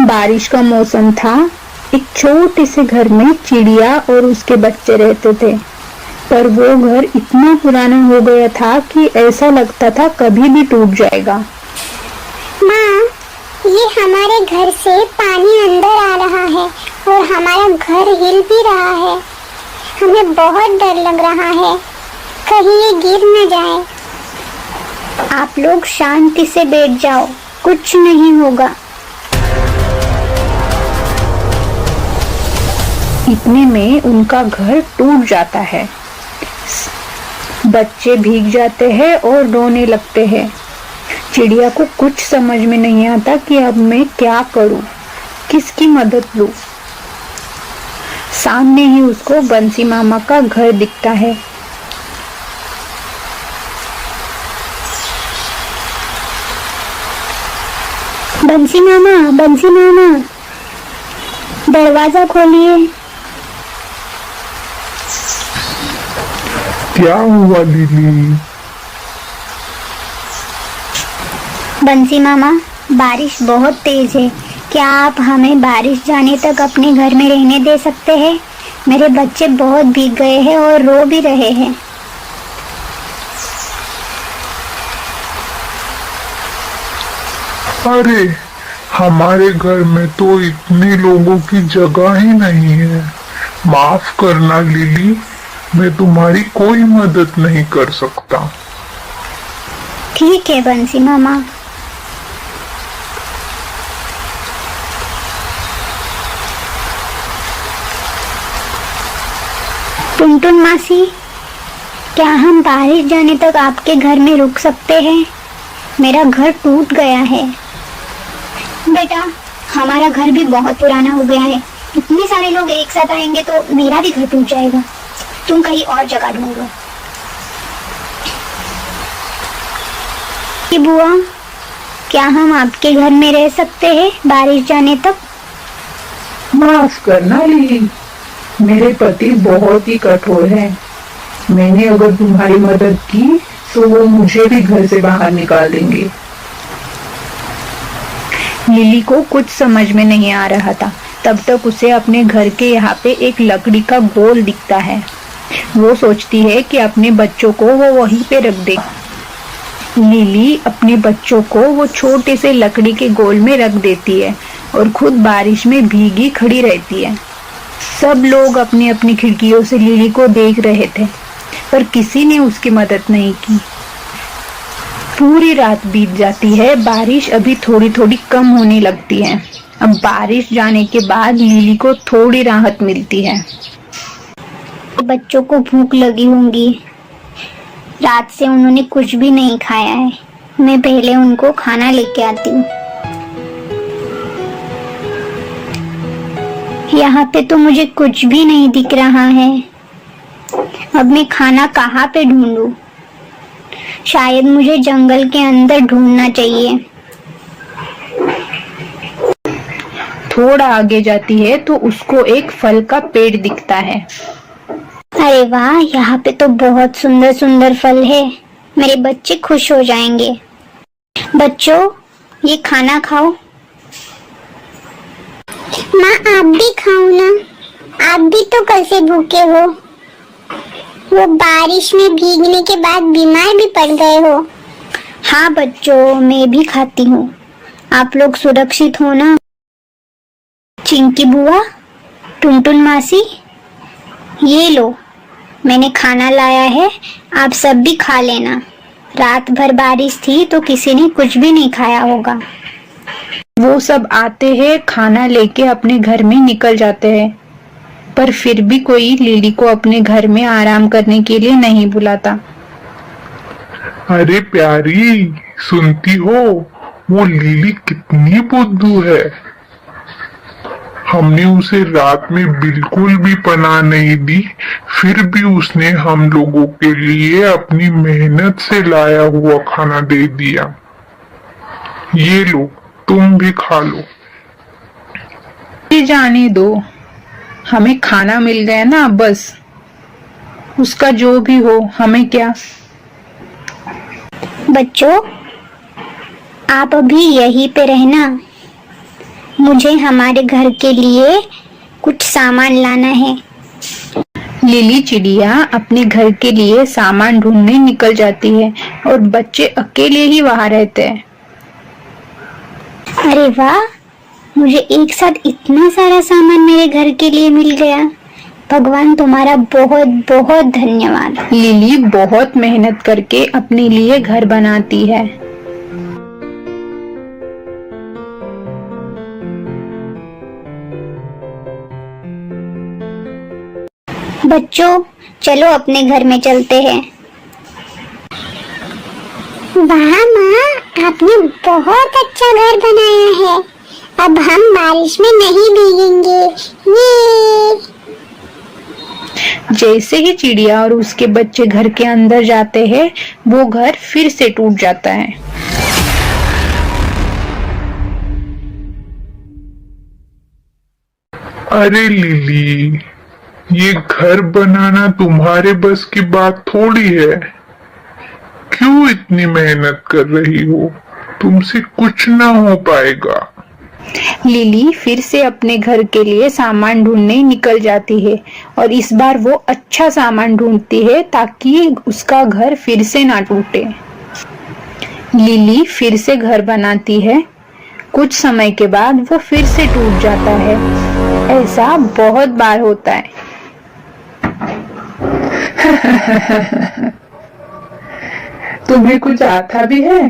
बारिश का मौसम था। एक छोटे से घर में चिड़िया और उसके बच्चे रहते थे, पर वो घर इतना पुराना हो गया था कि ऐसा लगता था कभी भी टूट जाएगा। माँ, ये हमारे घर से पानी अंदर आ रहा है और हमारा घर हिल भी रहा है। हमें बहुत डर लग रहा है, कहीं ये गिर न जाए। आप लोग शांति से बैठ जाओ, कुछ नहीं होगा। इतने में उनका घर टूट जाता है। बच्चे भीग जाते हैं और रोने लगते हैं। चिड़िया को कुछ समझ में नहीं आता कि अब मैं क्या करूं, किसकी मदद लूं। सामने ही उसको बंसी मामा का घर दिखता है। बंसी मामा, दरवाजा खोलिए। क्या हुआ लिली? बंसी मामा, बारिश बहुत तेज है। क्या आप हमें बारिश जाने तक अपने घर में रहने दे सकते हैं? मेरे बच्चे बहुत भीग गए हैं और रो भी रहे हैं। अरे, हमारे घर में तो इतने लोगों की जगह ही नहीं है। माफ करना लिली, मैं तुम्हारी कोई मदद नहीं कर सकता। ठीक है बंसी मामा। टुनटुन मासी, क्या हम बारिश जाने तक आपके घर में रुक सकते हैं? मेरा घर टूट गया है। बेटा, हमारा घर भी बहुत पुराना हो गया है। इतने सारे लोग एक साथ आएंगे तो मेरा भी घर टूट जाएगा। तुम कहीं और जगह ढूंढो। कि बुआ, क्या हम आपके घर में रह सकते हैं बारिश जाने तक? माफ करना लिली, मेरे पति बहुत ही कठोर हैं। मैंने अगर तुम्हारी मदद की तो वो मुझे भी घर से बाहर निकाल देंगे। लिली को कुछ समझ में नहीं आ रहा था। तब तक उसे अपने घर के यहाँ पे एक लकड़ी का गोल दिखता है। वो सोचती है कि अपने बच्चों को वो वहीं पे रख दे। लिली अपने बच्चों को वो छोटे से लकड़ी के गोल में रख देती है और खुद बारिश में भीगी खड़ी रहती है। सब लोग अपनी अपनी खिड़कियों से लिली को देख रहे थे, पर किसी ने उसकी मदद नहीं की। पूरी रात बीत जाती है। बारिश अभी थोड़ी थोड़ी कम होने लगती है। अब बारिश जाने के बाद लिली को थोड़ी राहत मिलती है। बच्चों को भूख लगी होंगी, रात से उन्होंने कुछ भी नहीं खाया है। मैं पहले उनको खाना लेके आती हूँ। यहाँ पे तो मुझे कुछ भी नहीं दिख रहा है। अब मैं खाना कहाँ पे ढूंढूं? शायद मुझे जंगल के अंदर ढूंढना चाहिए। थोड़ा आगे जाती है तो उसको एक फल का पेड़ दिखता है। अरे वाह, यहाँ पे तो बहुत सुंदर सुंदर फल है। मेरे बच्चे खुश हो जाएंगे। बच्चों, ये खाना खाओ। माँ, आप भी खाओ ना। आप भी तो कल से भूखे हो। वो बारिश में भीगने के बाद बीमार भी पड़ गए हो। हाँ बच्चों, मैं भी खाती हूँ। आप लोग सुरक्षित हो ना? चिंकी बुआ, टुनटुन मासी, ये लो, मैंने खाना लाया है। आप सब भी खा लेना। रात भर बारिश थी तो किसी ने कुछ भी नहीं खाया होगा। वो सब आते हैं, खाना लेके अपने घर में निकल जाते हैं, पर फिर भी कोई लिली को अपने घर में आराम करने के लिए नहीं बुलाता। अरे प्यारी, सुनती हो? वो लिली कितनी बुद्धू है। हमने उसे रात में बिल्कुल भी पनाह नहीं दी, फिर भी उसने हम लोगों के लिए अपनी मेहनत से लाया हुआ खाना दे दिया। ये लो, तुम भी खा लो। ये जाने दो, हमें खाना मिल गया ना, बस उसका जो भी हो हमें क्या। बच्चों, आप अभी यहीं पे रहना, मुझे हमारे घर के लिए कुछ सामान लाना है। लिली चिड़िया अपने घर के लिए सामान ढूंढने निकल जाती है और बच्चे अकेले ही वहां रहते हैं। अरे वाह, मुझे एक साथ इतना सारा सामान मेरे घर के लिए मिल गया। भगवान तुम्हारा बहुत बहुत धन्यवाद। लिली बहुत मेहनत करके अपने लिए घर बनाती है। बच्चों, चलो अपने घर में चलते हैं। वाह माँ, आपने बहुत अच्छा घर बनाया है। अब हम बारिश में नहीं भीगेंगे। ये जैसे ही चिड़िया और उसके बच्चे घर के अंदर जाते हैं, वो घर फिर से टूट जाता है। अरे लिली, ये घर बनाना तुम्हारे बस की बात थोड़ी है। क्यों इतनी मेहनत कर रही हो? तुमसे कुछ ना हो पाएगा। लिली फिर से अपने घर के लिए सामान ढूंढने निकल जाती है और इस बार वो अच्छा सामान ढूंढती है ताकि उसका घर फिर से ना टूटे। लिली फिर से घर बनाती है। कुछ समय के बाद वो फिर से टूट जाता है। ऐसा बहुत बार होता है। तुम्हें कुछ आता भी है?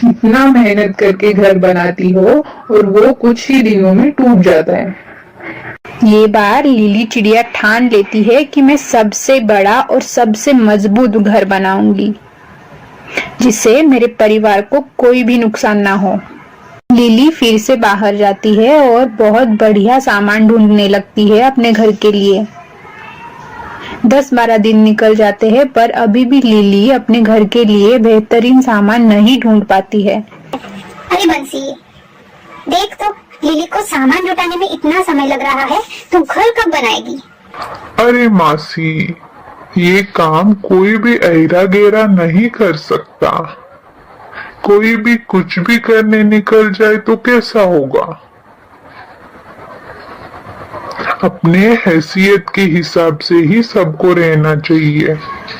इतना मेहनत करके घर बनाती हो और वो कुछ ही दिनों में टूट जाता है। ये बार लिली चिड़िया ठान लेती है कि मैं सबसे बड़ा और सबसे मजबूत घर बनाऊंगी, जिससे मेरे परिवार को कोई भी नुकसान ना हो। लिली फिर से बाहर जाती है और बहुत बढ़िया सामान ढूंढने लगती है अपने घर के लिए। 10-12 दिन निकल जाते हैं, पर अभी भी लिली अपने घर के लिए बेहतरीन सामान नहीं ढूंढ पाती है। अरे बंसी, देख तो, लिली को सामान जुटाने में इतना समय लग रहा है, तो घर कब बनाएगी? अरे मासी, ये काम कोई भी ऐरा गैरा नहीं कर सकता। कोई भी कुछ भी करने निकल जाए तो कैसा होगा? अपने हैसियत के हिसाब से ही सबको रहना चाहिए।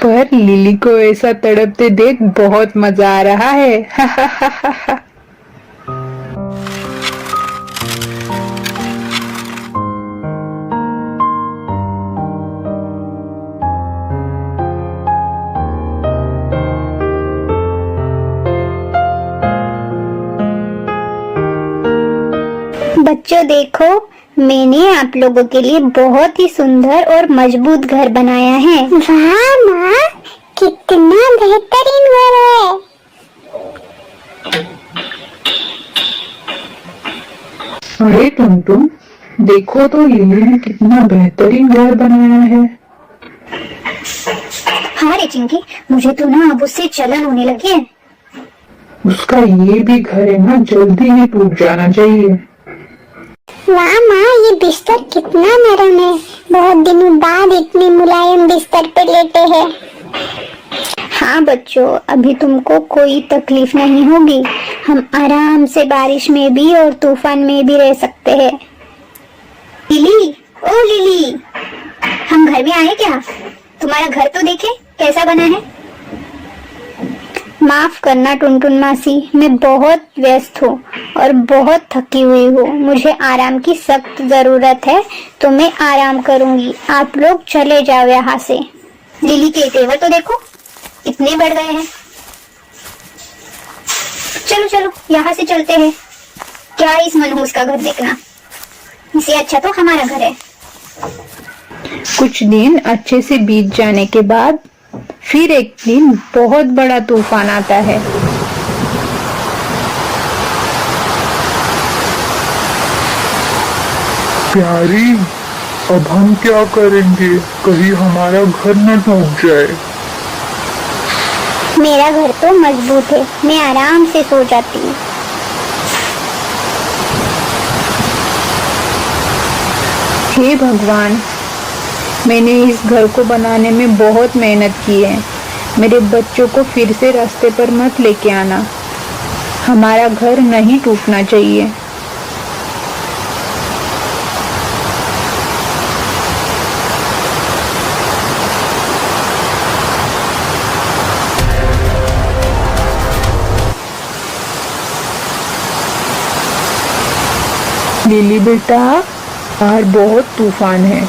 पर लिली को ऐसा तड़पते देख बहुत मजा आ रहा है। बच्चों देखो, मैंने आप लोगों के लिए बहुत ही सुंदर और मजबूत घर बनाया है। वाह माँ, कितना बेहतरीन घर है। अरे टुनटुन, देखो तो लिली ने कितना बेहतरीन घर बनाया है। हाँ रे चिंकी, मुझे तो ना अब उससे जलन होने लगी है। उसका ये भी घर है ना, जल्दी ही टूट जाना चाहिए। वाह माँ, ये बिस्तर कितना नरम है। बहुत दिनों बाद इतनी मुलायम बिस्तर पे लेटे हैं। हाँ बच्चों, अभी तुमको कोई तकलीफ नहीं होगी। हम आराम से बारिश में भी और तूफान में भी रह सकते हैं। लिली, ओ लिली, हम घर में आए क्या? तुम्हारा घर तो देखे कैसा बना है। माफ करना टुनटुन मासी, मैं बहुत व्यस्त हूँ और बहुत थकी हुई हूँ। मुझे आराम की सख्त जरूरत है, तो मैं आराम करूँगी। आप लोग चले जाओ यहाँ से। लिली के तेवर तो देखो, इतने बढ़ गए हैं। चलो चलो, यहाँ से चलते हैं। क्या इस मनहूस का घर देखना, इससे अच्छा तो हमारा घर है। कुछ दिन अच्छे से बीत जाने के बाद फिर एक दिन बहुत बड़ा तूफान आता है। प्यारी, अब हम क्या करेंगे? कहीं हमारा घर न टूट जाए। मेरा घर तो मजबूत है, मैं आराम से सो जाती हूँ। हे भगवान, मैंने इस घर को बनाने में बहुत मेहनत की है। मेरे बच्चों को फिर से रास्ते पर मत लेके आना। हमारा घर नहीं टूटना चाहिए। लिली बेटा, बाहर बहुत तूफान है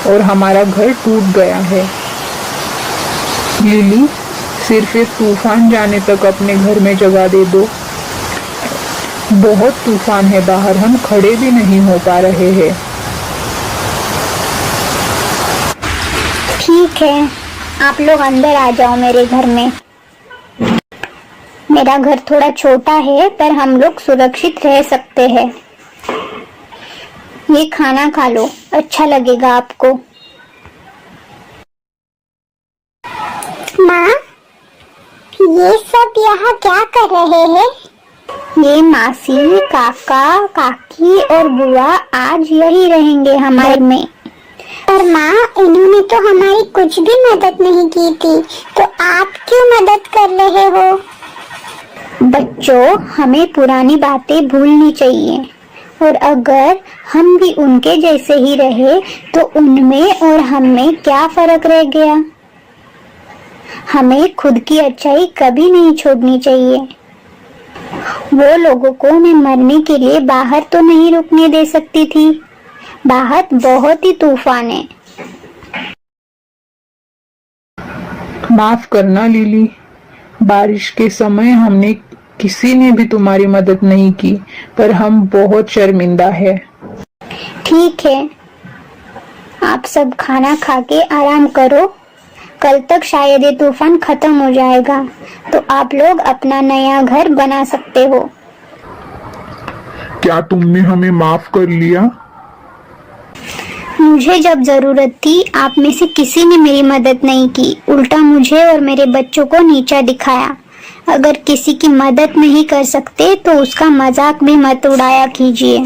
और हमारा घर टूट गया है। लिली, सिर्फ एक तूफान जाने तक अपने घर में जगह दे दो। बहुत तूफान है बाहर, हम खड़े भी नहीं हो पा रहे हैं। ठीक है, आप लोग अंदर आ जाओ मेरे घर में। मेरा घर थोड़ा छोटा है पर हम लोग सुरक्षित रह सकते हैं। ये खाना खा लो, अच्छा लगेगा आपको। माँ, ये सब यहाँ क्या कर रहे हैं? ये मासी, काका, काकी और बुआ आज यही रहेंगे हमारे में। पर माँ, इन्होंने तो हमारी कुछ भी मदद नहीं की थी, तो आप क्यों मदद कर रहे हो? बच्चों, हमें पुरानी बातें भूलनी चाहिए और अगर हम भी उनके जैसे ही रहे तो उनमें और हम में क्या फर्क रह गया। हमें खुद की अच्छाई कभी नहीं छोड़नी चाहिए। वो लोगों को मैं मरने के लिए बाहर तो नहीं रुकने दे सकती थी। बाहर बहुत ही तूफान है। माफ करना लिली, बारिश के समय हमने किसी ने भी तुम्हारी मदद नहीं की, पर हम बहुत शर्मिंदा है। ठीक है, आप सब खाना खा के आराम करो। कल तक शायद ये तूफान खत्म हो जाएगा तो आप लोग अपना नया घर बना सकते हो। क्या तुमने हमें माफ कर लिया? मुझे जब जरूरत थी आप में से किसी ने मेरी मदद नहीं की, उल्टा मुझे और मेरे बच्चों को नीचा दिखाया। अगर किसी की मदद नहीं कर सकते तो उसका मजाक भी मत उड़ाया कीजिए।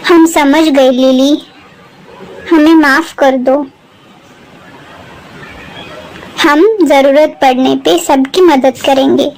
हम समझ गए लिली, हमें माफ कर दो। हम जरूरत पड़ने पे सबकी मदद करेंगे।